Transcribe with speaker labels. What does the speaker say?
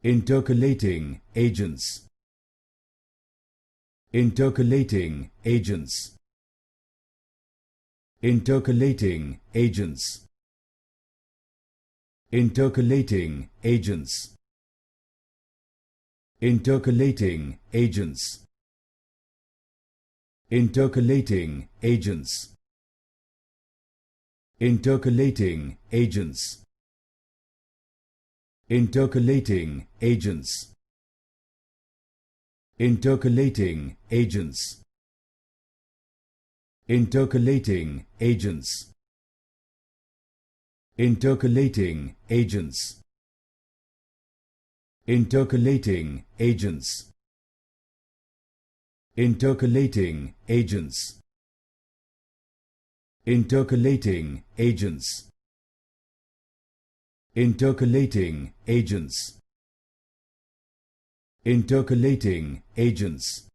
Speaker 1: Intercalating agents. Intercalating agents. Intercalating agents. Intercalating agents. Intercalating agents. Intercalating agents. Intercalating agents. Intercalating agents. Intercalating agents. Intercalating agents. Intercalating agents. Intercalating agents. Intercalating agents. Intercalating agents. Intercalating agents. Intercalating agents.